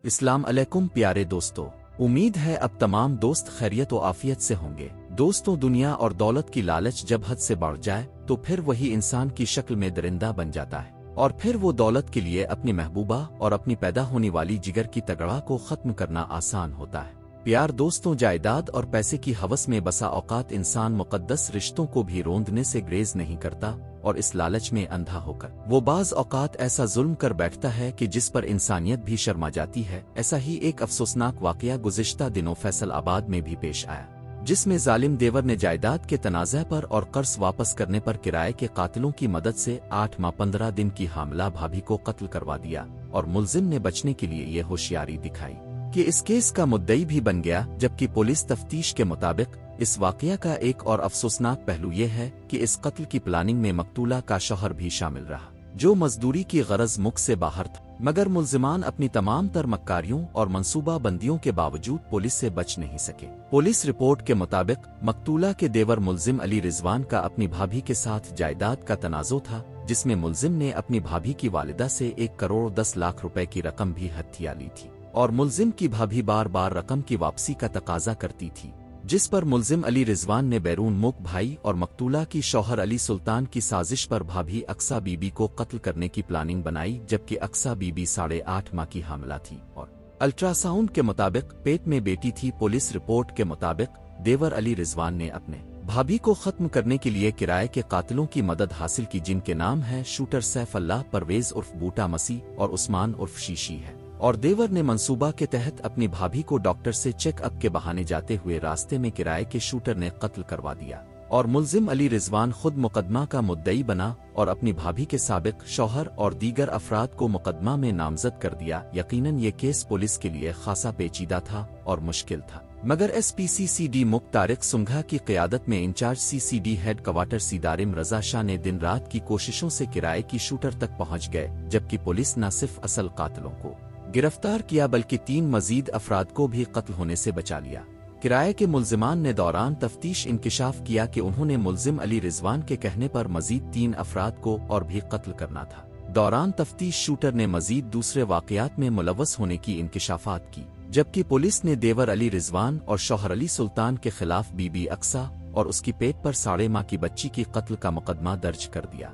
अस्सलाम अलैकुम प्यारे दोस्तों, उम्मीद है अब तमाम दोस्त खैरियत और आफियत से होंगे। दोस्तों, दुनिया और दौलत की लालच जब हद से बढ़ जाए तो फिर वही इंसान की शक्ल में दरिंदा बन जाता है और फिर वो दौलत के लिए अपनी महबूबा और अपनी पैदा होने वाली जिगर की तगड़ा को खत्म करना आसान होता है। प्यार दोस्तों, जायदाद और पैसे की हवस में बसा औकात इंसान मुकद्दस रिश्तों को भी रोंदने से ग्रेज नहीं करता और इस लालच में अंधा होकर वो बाज औकात ऐसा जुल्म कर बैठता है कि जिस पर इंसानियत भी शर्मा जाती है। ऐसा ही एक अफसोसनाक वाकया गुज़िश्ता दिनों फैसलाबाद में भी पेश आया, जिसमें जालिम देवर ने जायदाद के तनाज़े पर और कर्ज वापस करने पर किराए के कातिलों की मदद से 8 माह 15 दिन की हामला भाभी को कत्ल करवा दिया और मुल्जिम ने बचने के लिए ये होशियारी दिखाई कि इस केस का मुद्दई भी बन गया। जबकि पुलिस तफ्तीश के मुताबिक इस वाकया का एक और अफसोसनाक पहलू ये है कि इस कत्ल की प्लानिंग में मकतूला का शौहर भी शामिल रहा, जो मजदूरी की गरज मुख से बाहर था, मगर मुल्जिमान अपनी तमाम तर मक्कारियों और मंसूबा बंदियों के बावजूद पुलिस से बच नहीं सके। पुलिस रिपोर्ट के मुताबिक मकतूला के देवर मुल्जिम अली रिजवान का अपनी भाभी के साथ जायदाद का तनाज़ो था, जिसमें मुल्जिम ने अपनी भाभी की वालिदा से 1 करोड़ 10 लाख रुपए की रकम भी हथिया ली थी और मुल्जिम की भाभी बार बार रकम की वापसी का तकाजा करती थी, जिस पर मुल्जिम अली रिजवान ने बैरून मुल्क भाई और मकतूला की शौहर अली सुल्तान की साजिश पर भाभी अक्सा बीबी को कत्ल करने की प्लानिंग बनाई। जबकि अक्सा बीबी 8.5 माह की हामला थी और अल्ट्रासाउंड के मुताबिक पेट में बेटी थी। पुलिस रिपोर्ट के मुताबिक देवर अली रिजवान ने अपने भाभी को खत्म करने के लिए किराए के कातिलों की मदद हासिल की, जिनके नाम है शूटर सैफ अल्लाह, परवेज उर्फ बूटा मसीह और उस्मान उर्फ शीशी है। और देवर ने मंसूबा के तहत अपनी भाभी को डॉक्टर से चेकअप के बहाने जाते हुए रास्ते में किराए के शूटर ने कत्ल करवा दिया और मुल्जिम अली रिजवान खुद मुकदमा का मुद्दई बना और अपनी भाभी के साबिक शौहर और दीगर अफराद को मुकदमा में नामजद कर दिया। यकीनन ये केस पुलिस के लिए खासा पेचीदा था और मुश्किल था, मगर SPCCD मुख्त तारिक सुंघा की क़यादत में इंचार्ज CCD हेड क्वार्टर सीदारिम रजा शाह ने दिन रात की कोशिशों से किराए की शूटर तक पहुंच गए। जबकि पुलिस न सिर्फ असल कातिलों को गिरफ्तार किया बल्कि 3 मजीद अफराद को भी कत्ल होने से बचा लिया। किराए के मुल्जिमान ने दौरान तफ्तीश इंकिशाफ किया कि उन्होंने मुल्जिम अली रिजवान के कहने पर मजीद 3 अफराद को और भी कत्ल करना था। दौरान तफ्तीश शूटर ने मजीद दूसरे वाकयात में मुलव्वस होने की इंकिशाफात की, जबकि पुलिस ने देवर अली रिजवान और शौहर अली सुल्तान के खिलाफ बीबी अक्सा और उसकी पेट पर 8.5 माह की बच्ची की कत्ल का मुकदमा दर्ज कर दिया।